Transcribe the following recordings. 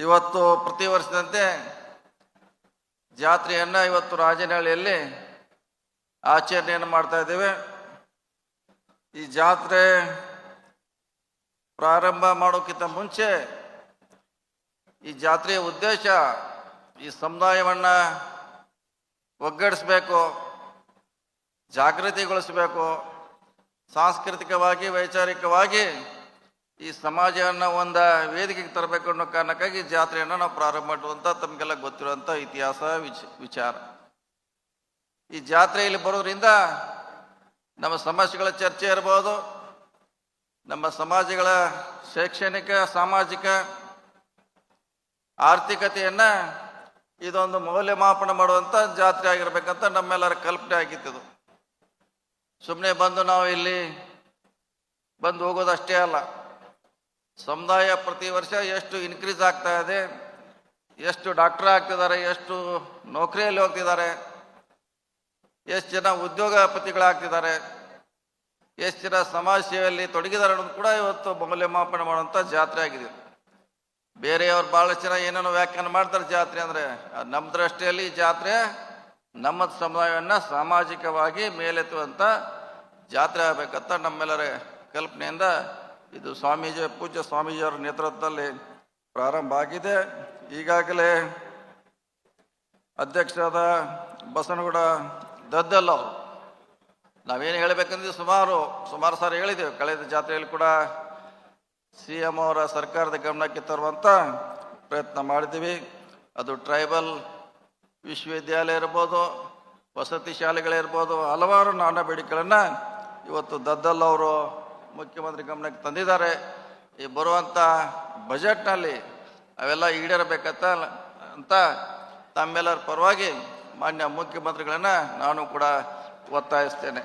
ಇವತ್ತು ಪ್ರತಿ ವರ್ಷದಂತೆ ಜಾತ್ರೆಯನ್ನು ಇವತ್ತು ರಾಜನಹಳ್ಳಿಯಲ್ಲಿ ಆಚರಣೆಯನ್ನು ಮಾಡ್ತಾ ಇದ್ದೇವೆ. ಈ ಜಾತ್ರೆ ಪ್ರಾರಂಭ ಮಾಡೋಕ್ಕಿಂತ ಮುಂಚೆ ಈ ಜಾತ್ರೆಯ ಉದ್ದೇಶ ಈ ಸಮುದಾಯವನ್ನು ಒಗ್ಗಡಿಸಬೇಕು, ಜಾಗೃತಿಗೊಳಿಸಬೇಕು, ಸಾಂಸ್ಕೃತಿಕವಾಗಿ ವೈಚಾರಿಕವಾಗಿ ಈ ಸಮಾಜವನ್ನು ಒಂದು ವೇದಿಕೆಗೆ ತರಬೇಕು ಅನ್ನೋ ಕಾರಣಕ್ಕಾಗಿ ಜಾತ್ರೆಯನ್ನು ನಾವು ಪ್ರಾರಂಭ ಮಾಡುವಂಥ ತಮಗೆಲ್ಲ ಗೊತ್ತಿರುವಂಥ ಇತಿಹಾಸ ವಿಚಾರ. ಈ ಜಾತ್ರೆಯಲ್ಲಿ ಬರೋದ್ರಿಂದ ನಮ್ಮ ಸಮಸ್ಯೆಗಳ ಚರ್ಚೆ ಇರ್ಬೋದು, ನಮ್ಮ ಸಮಾಜಗಳ ಶೈಕ್ಷಣಿಕ ಸಾಮಾಜಿಕ ಆರ್ಥಿಕತೆಯನ್ನು ಇದೊಂದು ಮೌಲ್ಯಮಾಪನ ಮಾಡುವಂಥ ಜಾತ್ರೆ ಆಗಿರ್ಬೇಕಂತ ನಮ್ಮೆಲ್ಲರ ಕಲ್ಪನೆ ಆಗಿತ್ತು. ಸುಮ್ಮನೆ ಬಂದು ನಾವು ಇಲ್ಲಿ ಬಂದು ಹೋಗೋದಷ್ಟೇ ಅಲ್ಲ, ಸಮುದಾಯ ಪ್ರತಿ ವರ್ಷ ಎಷ್ಟು ಇನ್ಕ್ರೀಸ್ ಆಗ್ತಾ ಇದೆ, ಎಷ್ಟು ಡಾಕ್ಟರ್ ಆಗ್ತಿದ್ದಾರೆ, ಎಷ್ಟು ನೌಕರಿಯಲ್ಲಿ ಹೋಗ್ತಿದ್ದಾರೆ, ಎಷ್ಟು ಜನ ಉದ್ಯೋಗಪತಿಗಳಾಗ್ತಿದ್ದಾರೆ, ಎಷ್ಟು ಜನ ಸಮಾಜ ಸೇವೆಯಲ್ಲಿ ತೊಡಗಿದ್ದಾರೆ ಅನ್ನೋದು ಕೂಡ ಇವತ್ತು ಮೌಲ್ಯಮಾಪನ ಮಾಡುವಂಥ ಜಾತ್ರೆ ಆಗಿದೆ. ಬೇರೆಯವ್ರು ಭಾಳಷ್ಟು ಜನ ಏನೇನೋ ವ್ಯಾಖ್ಯಾನ ಮಾಡ್ತಾರೆ ಜಾತ್ರೆ ಅಂದರೆ, ನಮ್ಮ ದೃಷ್ಟಿಯಲ್ಲಿ ಜಾತ್ರೆ ನಮ್ಮ ಸಮುದಾಯವನ್ನು ಸಾಮಾಜಿಕವಾಗಿ ಮೇಲೆತ್ತುವಂಥ ಜಾತ್ರೆ ಆಗಬೇಕಂತ ನಮ್ಮೆಲ್ಲರ ಕಲ್ಪನೆಯಿಂದ ಇದು ಪೂಜ್ಯ ಸ್ವಾಮೀಜಿಯವರ ನೇತೃತ್ವದಲ್ಲಿ ಪ್ರಾರಂಭ ಆಗಿದೆ. ಈಗಾಗಲೇ ಅಧ್ಯಕ್ಷರಾದ ಬಸನಗೌಡ ದದ್ದಲ್ ಅವರು ನಾವೇನು ಹೇಳಬೇಕಂದ್ರೆ ಸುಮಾರು ಸಾರಿ ಹೇಳಿದ್ದೇವೆ. ಕಳೆದ ಜಾತ್ರೆಯಲ್ಲಿ ಕೂಡ CM ಅವರ ಸರ್ಕಾರದ ಗಮನಕ್ಕೆ ತರುವಂಥ ಪ್ರಯತ್ನ ಮಾಡಿದ್ದೀವಿ. ಅದು ಟ್ರೈಬಲ್ ವಿಶ್ವವಿದ್ಯಾಲಯ ಇರ್ಬೋದು, ವಸತಿ ಶಾಲೆಗಳಿರ್ಬೋದು, ಹಲವಾರು ನಾನಾ ಬೇಡಿಕೆಗಳನ್ನು ಇವತ್ತು ದದ್ದಲ್ ಅವರು ಮುಖ್ಯಮಂತ್ರಿ ಗಮನಕ್ಕೆ ತಂದಿದ್ದಾರೆ. ಈ ಬರುವಂಥ ಬಜೆಟ್ನಲ್ಲಿ ಅವೆಲ್ಲ ಈಡೇರಬೇಕಂತ ತಮ್ಮೆಲ್ಲರ ಪರವಾಗಿ ಮಾನ್ಯ ಮುಖ್ಯಮಂತ್ರಿಗಳನ್ನು ನಾನು ಕೂಡ ಒತ್ತಾಯಿಸ್ತೇನೆ.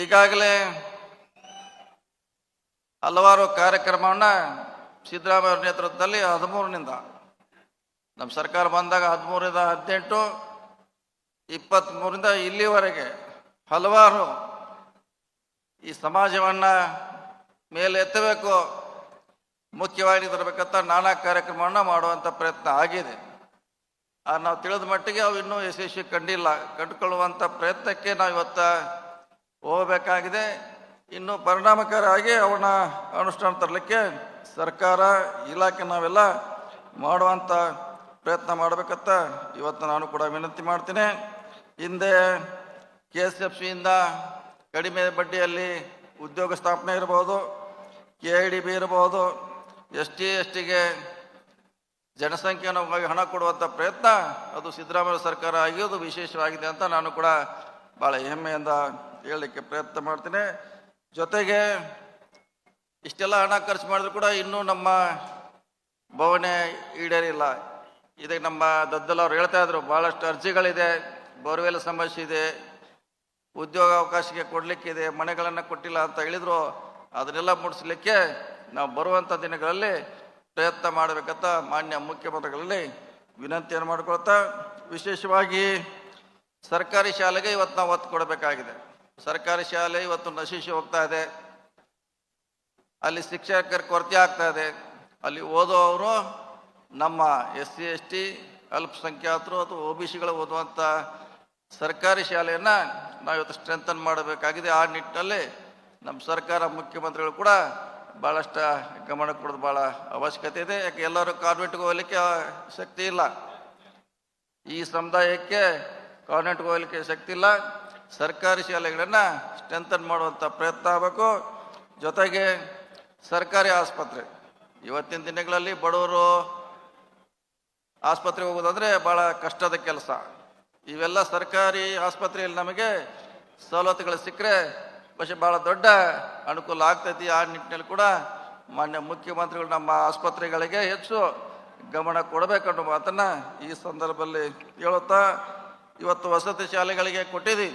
ಈಗಾಗಲೇ ಹಲವಾರು ಕಾರ್ಯಕ್ರಮವನ್ನು ಸಿದ್ದರಾಮಯ್ಯ ಅವರ ನೇತೃತ್ವದಲ್ಲಿ 13ನಿಂದ ನಮ್ಮ ಸರ್ಕಾರ ಬಂದಾಗ 13ರಿಂದ 18, 23ರಿಂದ ಇಲ್ಲಿವರೆಗೆ ಹಲವಾರು ಈ ಸಮಾಜವನ್ನು ಮೇಲೆ ಎತ್ತಬೇಕು, ಮುಖ್ಯವಾಗಿ ತರಬೇಕಂತ ನಾನಾ ಕಾರ್ಯಕ್ರಮವನ್ನು ಮಾಡುವಂಥ ಪ್ರಯತ್ನ ಆಗಿದೆ. ನಾವು ತಿಳಿದ ಮಟ್ಟಿಗೆ ಅವು ಇನ್ನೂ ಯಶಸ್ವಿ ಕಂಡುಕೊಳ್ಳುವಂಥ ಪ್ರಯತ್ನಕ್ಕೆ ನಾವು ಇವತ್ತು ಹೋಗಬೇಕಾಗಿದೆ. ಇನ್ನು ಪರಿಣಾಮಕಾರಿಯಾಗಿ ಅವನ್ನ ಅನುಷ್ಠಾನ ತರಲಿಕ್ಕೆ ಸರ್ಕಾರ ಇಲಾಖೆ ನಾವೆಲ್ಲ ಮಾಡುವಂಥ ಪ್ರಯತ್ನ ಮಾಡಬೇಕಂತ ಇವತ್ತು ನಾನು ಕೂಡ ವಿನಂತಿ ಮಾಡ್ತೀನಿ. ಹಿಂದೆ KSFCಯಿಂದ ಕಡಿಮೆ ಬಡ್ಡಿಯಲ್ಲಿ ಉದ್ಯೋಗ ಸ್ಥಾಪನೆ ಇರ್ಬೋದು, KIDB ಇರ್ಬೋದು, ST/STಗೆ ಜನಸಂಖ್ಯೆಯನ್ನು ಹಣ ಕೊಡುವಂಥ ಪ್ರಯತ್ನ ಅದು ಸಿದ್ದರಾಮಯ್ಯ ಸರ್ಕಾರ ಆಗಿರೋದು ವಿಶೇಷವಾಗಿದೆ ಅಂತ ನಾನು ಕೂಡ ಭಾಳ ಹೆಮ್ಮೆಯಿಂದ ಹೇಳಲಿಕ್ಕೆ ಪ್ರಯತ್ನ ಮಾಡ್ತೀನಿ. ಜೊತೆಗೆ ಇಷ್ಟೆಲ್ಲ ಹಣ ಖರ್ಚು ಮಾಡಿದ್ರು ಕೂಡ ಇನ್ನೂ ನಮ್ಮ ಭಾವನೆ ಈಡೇರಿಲ್ಲ. ಇದಕ್ಕೆ ನಮ್ಮ ದದ್ದಲ್ ಅವ್ರು ಹೇಳ್ತಾ ಇದ್ರು, ಭಾಳಷ್ಟು ಅರ್ಜಿಗಳಿದೆ, ಬೋರ್ವೆಲ್ ಸಮಸ್ಯೆ ಇದೆ, ಉದ್ಯೋಗ ಅವಕಾಶಕ್ಕೆ ಕೊಡಲಿಕ್ಕಿದೆ, ಮನೆಗಳನ್ನು ಕೊಟ್ಟಿಲ್ಲ ಅಂತ ಹೇಳಿದ್ರು. ಅದನ್ನೆಲ್ಲ ಮುಡಿಸ್ಲಿಕ್ಕೆ ನಾವು ಬರುವಂಥ ದಿನಗಳಲ್ಲಿ ಪ್ರಯತ್ನ ಮಾಡಬೇಕಂತ ಮಾನ್ಯ ಮುಖ್ಯಮಂತ್ರಿಗಳಲ್ಲಿ ವಿನಂತಿಯನ್ನು ಮಾಡಿಕೊಳ್ತಾ, ವಿಶೇಷವಾಗಿ ಸರ್ಕಾರಿ ಶಾಲೆಗೆ ಇವತ್ತು ನಾವು ಒತ್ತು ಕೊಡಬೇಕಾಗಿದೆ. ಸರ್ಕಾರಿ ಶಾಲೆ ಇವತ್ತು ನಶಿಸಿ ಹೋಗ್ತಾ ಇದೆ, ಅಲ್ಲಿ ಶಿಕ್ಷಕರ ಕೊರತೆ ಆಗ್ತಾ ಇದೆ. ಅಲ್ಲಿ ಓದೋವರು ನಮ್ಮ SC/ST ಅಲ್ಪಸಂಖ್ಯಾತರು ಅಥವಾ OBCಗಳು ಓದುವಂಥ ಸರ್ಕಾರಿ ಶಾಲೆಯನ್ನು ನಾವು ಇವತ್ತು ಸ್ಟ್ರೆಂಥನ್ ಮಾಡಬೇಕಾಗಿದೆ. ಆ ನಿಟ್ಟಿನಲ್ಲಿ ನಮ್ಮ ಸರ್ಕಾರ ಮುಖ್ಯಮಂತ್ರಿಗಳು ಕೂಡ ಭಾಳಷ್ಟು ಗಮನ ಕೊಡೋದು ಭಾಳ ಅವಶ್ಯಕತೆ ಇದೆ. ಯಾಕೆ ಎಲ್ಲರೂ ಕಾನ್ವೆಂಟ್ಗೆ ಹೋಗ್ಲಿಕ್ಕೆ ಶಕ್ತಿ ಇಲ್ಲ, ಈ ಸಮುದಾಯಕ್ಕೆ ಕಾನ್ವೆಂಟ್ಗೆ ಹೋಗ್ಲಿಕ್ಕೆ ಶಕ್ತಿ ಇಲ್ಲ. ಸರ್ಕಾರಿ ಶಾಲೆಗಳನ್ನು ಸ್ಟ್ರೆಂಥನ್ ಮಾಡುವಂಥ ಪ್ರಯತ್ನ ಆಗಬೇಕು. ಜೊತೆಗೆ ಸರ್ಕಾರಿ ಆಸ್ಪತ್ರೆ, ಇವತ್ತಿನ ದಿನಗಳಲ್ಲಿ ಬಡವರು ಆಸ್ಪತ್ರೆಗೆ ಹೋಗೋದಂದರೆ ಭಾಳ ಕಷ್ಟದ ಕೆಲಸ. ಇವೆಲ್ಲ ಸರ್ಕಾರಿ ಆಸ್ಪತ್ರೆಯಲ್ಲಿ ನಮಗೆ ಸವಲತ್ತುಗಳು ಸಿಕ್ಕರೆ ಭಾಳ ದೊಡ್ಡ ಅನುಕೂಲ ಆಗ್ತೈತಿ. ಆ ನಿಟ್ಟಿನಲ್ಲಿ ಕೂಡ ಮಾನ್ಯ ಮುಖ್ಯಮಂತ್ರಿಗಳು ನಮ್ಮ ಆಸ್ಪತ್ರೆಗಳಿಗೆ ಹೆಚ್ಚು ಗಮನ ಕೊಡಬೇಕನ್ನೋ ಮಾತನ್ನು ಈ ಸಂದರ್ಭದಲ್ಲಿ ಹೇಳುತ್ತಾ, ಇವತ್ತು ವಸತಿ ಶಾಲೆಗಳಿಗೆ ಕೊಟ್ಟಿದ್ದೀವಿ,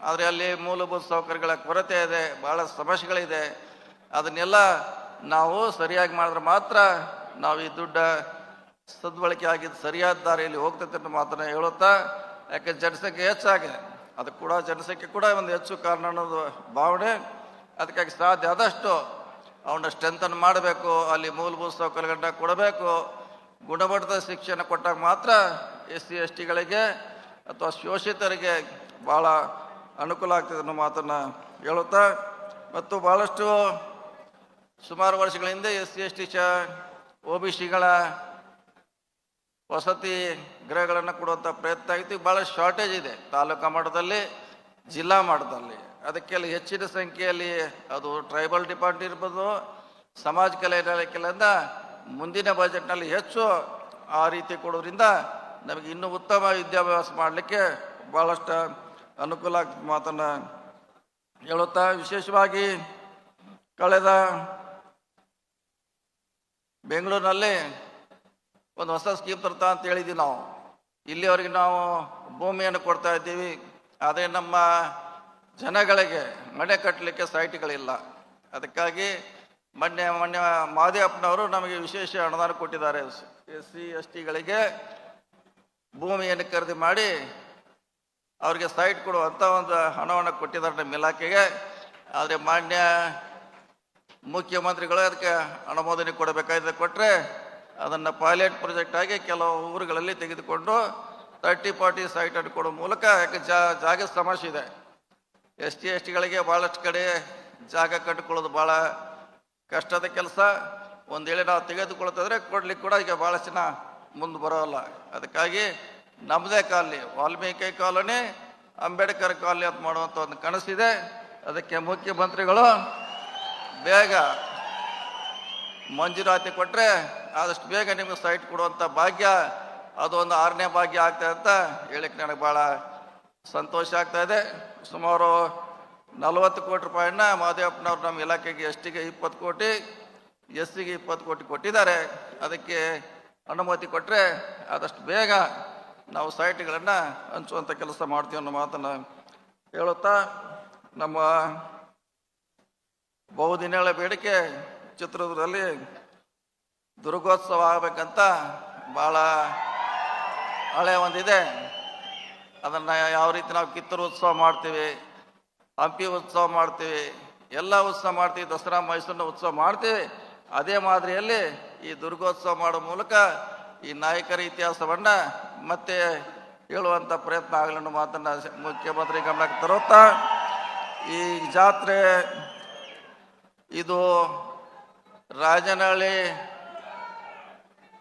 ಆದರೆ ಅಲ್ಲಿ ಮೂಲಭೂತ ಸೌಕರ್ಯಗಳ ಕೊರತೆ ಇದೆ, ಭಾಳ ಸಮಸ್ಯೆಗಳಿದೆ. ಅದನ್ನೆಲ್ಲ ನಾವು ಸರಿಯಾಗಿ ಮಾಡಿದ್ರೆ ಮಾತ್ರ ನಾವು ಈ ದುಡ್ಡು ಸದ್ಬಳಕೆ ಆಗಿದ್ದು ಸರಿಯಾದ ದಾರಿಯಲ್ಲಿ ಹೋಗ್ತೈತೆ ಅನ್ನೋ ಮಾತನ್ನು ಹೇಳುತ್ತಾ, ಯಾಕೆ ಜನಸಂಖ್ಯೆ ಹೆಚ್ಚಾಗಿದೆ, ಅದು ಕೂಡ ಜನಸಂಖ್ಯೆ ಕೂಡ ಒಂದು ಹೆಚ್ಚು ಕಾರಣ ಅನ್ನೋದು ಭಾವನೆ. ಅದಕ್ಕಾಗಿ ಸಾಧ್ಯ ಆದಷ್ಟು ಅವನ್ನ ಸ್ಟ್ರೆಂಥನ್ ಮಾಡಬೇಕು, ಅಲ್ಲಿ ಮೂಲಭೂತ ಸೌಕರ್ಯಗಳನ್ನ ಕೊಡಬೇಕು. ಗುಣಮಟ್ಟದ ಶಿಕ್ಷಣ ಕೊಟ್ಟಾಗ ಮಾತ್ರ SC ST ಗಳಿಗೆ ಅಥವಾ ಶೋಷಿತರಿಗೆ ಭಾಳ ಅನುಕೂಲ ಆಗ್ತದೆ ಅನ್ನೋ ಮಾತನ್ನು ಹೇಳುತ್ತಾ, ಮತ್ತು ಭಾಳಷ್ಟು ಸುಮಾರು ವರ್ಷಗಳ ಹಿಂದೆ SC ST OBCಗಳ ವಸತಿ ಗೃಹಗಳನ್ನು ಕೊಡುವಂಥ ಪ್ರಯತ್ನ ಆಗಿತ್ತು. ಭಾಳ ಶಾರ್ಟೇಜ್ ಇದೆ ತಾಲೂಕಾ ಮಟ್ಟದಲ್ಲಿ, ಜಿಲ್ಲಾ ಮಟ್ಟದಲ್ಲಿ. ಅದಕ್ಕೆಲ್ಲ ಹೆಚ್ಚಿನ ಸಂಖ್ಯೆಯಲ್ಲಿ ಅದು ಟ್ರೈಬಲ್ ಡಿಪಾರ್ಟ್ಮೆಂಟ್ ಇರ್ಬೋದು, ಸಮಾಜ ಕಲ್ಯಾಣ ಇಲಾಖೆಯಿಂದ ಮುಂದಿನ ಬಜೆಟ್ನಲ್ಲಿ ಹೆಚ್ಚು ಆ ರೀತಿ ಕೊಡೋದ್ರಿಂದ ನಮಗೆ ಇನ್ನೂ ಉತ್ತಮ ವಿದ್ಯಾಭ್ಯಾಸ ಮಾಡಲಿಕ್ಕೆ ಭಾಳಷ್ಟು ಅನುಕೂಲ ಆಗ್ತದೆ ಮಾತನ್ನು ಹೇಳುತ್ತಾ, ವಿಶೇಷವಾಗಿ ಕಳೆದ ಬೆಂಗಳೂರಿನಲ್ಲಿ ಒಂದು ಹೊಸ ಸ್ಕೀಮ್ ತರ್ತಾ ಅಂತ ಹೇಳಿದ್ವಿ ನಾವು. ಇಲ್ಲಿವರೆಗೆ ನಾವು ಭೂಮಿಯನ್ನು ಕೊಡ್ತಾ ಇದ್ದೀವಿ, ಆದರೆ ನಮ್ಮ ಜನಗಳಿಗೆ ಮನೆ ಕಟ್ಟಲಿಕ್ಕೆ ಸೈಟ್ಗಳಿಲ್ಲ. ಅದಕ್ಕಾಗಿ ಮೊನ್ನೆ ಮಾದೇವಪ್ಪನವರು ನಮಗೆ ವಿಶೇಷ ಅನುದಾನ ಕೊಟ್ಟಿದ್ದಾರೆ. SC STಗಳಿಗೆ ಭೂಮಿಯನ್ನು ಖರೀದಿ ಮಾಡಿ ಅವರಿಗೆ ಸೈಟ್ ಕೊಡುವಂಥ ಒಂದು ಹಣವನ್ನು ಕೊಟ್ಟಿದ್ದಾರೆ ನಮ್ಮ ಇಲಾಖೆಗೆ. ಆದರೆ ಮಾನ್ಯ ಮುಖ್ಯಮಂತ್ರಿಗಳು ಅದಕ್ಕೆ ಅನುಮೋದನೆ ಕೊಡಬೇಕಾಗಿದೆ. ಕೊಟ್ಟರೆ ಅದನ್ನು ಪೈಲಟ್ ಪ್ರಾಜೆಕ್ಟ್ ಆಗಿ ಕೆಲವು ಊರುಗಳಲ್ಲಿ ತೆಗೆದುಕೊಂಡು 30-40 ಸೈಟನ್ನು ಕೊಡೋ ಮೂಲಕ, ಯಾಕೆ ಜಾಗ ಸಮಸ್ಯೆ ಇದೆ. ST STಗಳಿಗೆ ಭಾಳಷ್ಟು ಕಡೆ ಜಾಗ ಕಟ್ಟಿಕೊಳ್ಳೋದು ಭಾಳ ಕಷ್ಟದ ಕೆಲಸ. ಒಂದು ವೇಳೆ ನಾವು ತೆಗೆದುಕೊಳ್ತಿದ್ರೆ ಕೊಡ್ಲಿಕ್ಕೆ ಕೂಡ ಈಗ ಭಾಳಷ್ಟು ಜನ ಮುಂದೆ ಬರೋಲ್ಲ. ಅದಕ್ಕಾಗಿ ನಮ್ಮದೇ colony, Valmiki colony, Ambedkar colony ಅಂತ ಮಾಡುವಂಥ ಒಂದು ಕನಸಿದೆ. ಅದಕ್ಕೆ ಮುಖ್ಯಮಂತ್ರಿಗಳು ಬೇಗ ಮಂಜೂರಾತಿ ಕೊಟ್ಟರೆ ಆದಷ್ಟು ಬೇಗ ನಿಮಗೆ ಸೈಟ್ ಕೊಡುವಂಥ ಭಾಗ್ಯ, ಅದೊಂದು 6ನೇ ಭಾಗ್ಯ ಆಗ್ತದೆ ಅಂತ ಹೇಳಿಕ್ಕೆ ನನಗೆ ಭಾಳ ಸಂತೋಷ ಆಗ್ತಾ ಇದೆ. ಸುಮಾರು 40 ಕೋಟಿ ರೂಪಾಯಿನ ಮಾದೇವಪ್ಪನವ್ರು ನಮ್ಮ ಇಲಾಖೆಗೆ STಗೆ 20 ಕೋಟಿ, SCಗೆ 20 ಕೋಟಿ ಕೊಟ್ಟಿದ್ದಾರೆ. ಅದಕ್ಕೆ ಅನುಮತಿ ಕೊಟ್ಟರೆ ಆದಷ್ಟು ಬೇಗ ನಾವು ಸೈಟ್ಗಳನ್ನು ಹಂಚುವಂಥ ಕೆಲಸ ಮಾಡ್ತೀವಿ ಅನ್ನೋ ಮಾತನ್ನು ಹೇಳುತ್ತಾ, ನಮ್ಮ ಬಹುದಿನಗಳ ಬೇಡಿಕೆ ಚಿತ್ರದುರ್ಗದಲ್ಲಿ ದುರ್ಗೋತ್ಸವ ಆಗಬೇಕಂತ ಭಾಳ ಹಳೆ ಒಂದಿದೆ. ಅದನ್ನು ಯಾವ ರೀತಿ ನಾವು ಕಿತ್ತೂರು ಉತ್ಸವ ಮಾಡ್ತೀವಿ, ಹಂಪಿ ಉತ್ಸವ ಮಾಡ್ತೀವಿ, ಎಲ್ಲ ಉತ್ಸವ ಮಾಡ್ತೀವಿ, ದಸರಾ ಮೈಸೂರಿನ ಉತ್ಸವ ಮಾಡ್ತೀವಿ, ಅದೇ ಮಾದರಿಯಲ್ಲಿ ಈ ದುರ್ಗೋತ್ಸವ ಮಾಡೋ ಮೂಲಕ ಈ ನಾಯಕರ ಇತಿಹಾಸವನ್ನು ಮತ್ತೆ ಹೇಳುವಂಥ ಪ್ರಯತ್ನ ಆಗಲಿ ಅನ್ನೋ ಮಾತನ್ನು ಮುಖ್ಯಮಂತ್ರಿ ಗಮನಕ್ಕೆ ತರುತ್ತಾ, ಈ ಜಾತ್ರೆ ಇದು ರಾಜನಹಳ್ಳಿ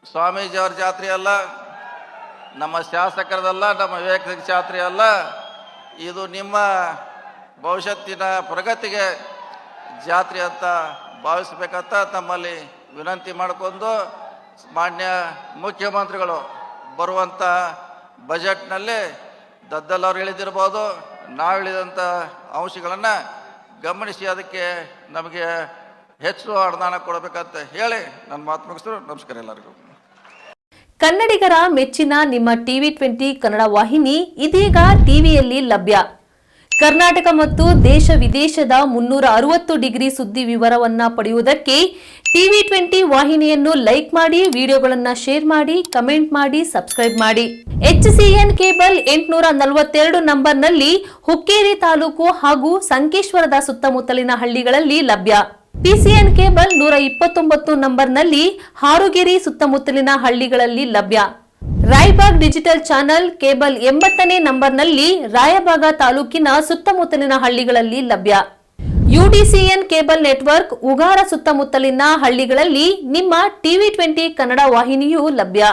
ಸ್ವಾಮೀಜಿಯವ್ರ ಜಾತ್ರೆ ಅಲ್ಲ, ನಮ್ಮ ಶಾಸಕರದಲ್ಲ, ನಮ್ಮ ವೈಯಕ್ತಿಕ ಜಾತ್ರೆ ಅಲ್ಲ. ಇದು ನಿಮ್ಮ ಭವಿಷ್ಯತ್ತಿನ ಪ್ರಗತಿಗೆ ಜಾತ್ರೆ ಅಂತ ಭಾವಿಸ್ಬೇಕಂತ ತಮ್ಮಲ್ಲಿ ವಿನಂತಿ ಮಾಡಿಕೊಂಡು, ಮಾನ್ಯ ಮುಖ್ಯಮಂತ್ರಿಗಳು ಬರುವಂಥ ಬಜೆಟ್ನಲ್ಲಿ ದದ್ದಲ್ ಹೇಳಿದಿರ್ಬೋದು, ನಾವು ಹೇಳಿದಂಥ ಅಂಶಗಳನ್ನು ಗಮನಿಸಿ ಅದಕ್ಕೆ ನಮಗೆ ಹೆಚ್ಚು ಅನುದಾನ ಕೊಡಬೇಕಂತ ಹೇಳಿ ನನ್ನ ಮಾತು ಮುಗಿಸಿದ್ರು. ನಮಸ್ಕಾರ ಎಲ್ಲರಿಗೂ. ಕನ್ನಡಿಗರ ಮೆಚ್ಚಿನ ನಿಮ್ಮ TV20 ಕನ್ನಡ ವಾಹಿನಿ ಇದೀಗ ಟಿವಿಯಲ್ಲಿ ಲಭ್ಯ. ಕರ್ನಾಟಕ ಮತ್ತು ದೇಶ ವಿದೇಶದ 360 ಡಿಗ್ರಿ ಸುದ್ದಿ ವಿವರವನ್ನ ಪಡೆಯುವುದಕ್ಕೆ TV20 ವಾಹಿನಿಯನ್ನು ಲೈಕ್ ಮಾಡಿ, ವಿಡಿಯೋಗಳನ್ನು ಶೇರ್ ಮಾಡಿ, ಕಮೆಂಟ್ ಮಾಡಿ, ಸಬ್ಸ್ಕ್ರೈಬ್ ಮಾಡಿ. HCN ಕೇಬಲ್ 842 ನಂಬರ್ನಲ್ಲಿ ಹುಕ್ಕೇರಿ ತಾಲೂಕು ಹಾಗೂ ಸಂಕೇಶ್ವರದ ಸುತ್ತಮುತ್ತಲಿನ ಹಳ್ಳಿಗಳಲ್ಲಿ ಲಭ್ಯ. PCN ಕೇಬಲ್ 129 ನಂಬರ್ನಲ್ಲಿ ಹಾರುಗೆರೆ ಸುತ್ತಮುತ್ತಲಿನ ಹಳ್ಳಿಗಳಲ್ಲಿ ಲಭ್ಯ. ರಾಯಬಾಗ್ ಡಿಜಿಟಲ್ ಚಾನೆಲ್ ಕೇಬಲ್ 80ನೇ ನಂಬರ್ನಲ್ಲಿ ರಾಯಬಾಗ ತಾಲೂಕಿನ ಸುತ್ತಮುತ್ತಲಿನ ಹಳ್ಳಿಗಳಲ್ಲಿ ಲಭ್ಯ. UDCN ಕೇಬಲ್ ನೆಟ್ವರ್ಕ್ ಉಗಾರ ಸುತ್ತಮುತ್ತಲಿನ ಹಳ್ಳಿಗಳಲ್ಲಿ ನಿಮ್ಮ TV20 ಕನ್ನಡ ವಾಹಿನಿಯೂ ಲಭ್ಯ.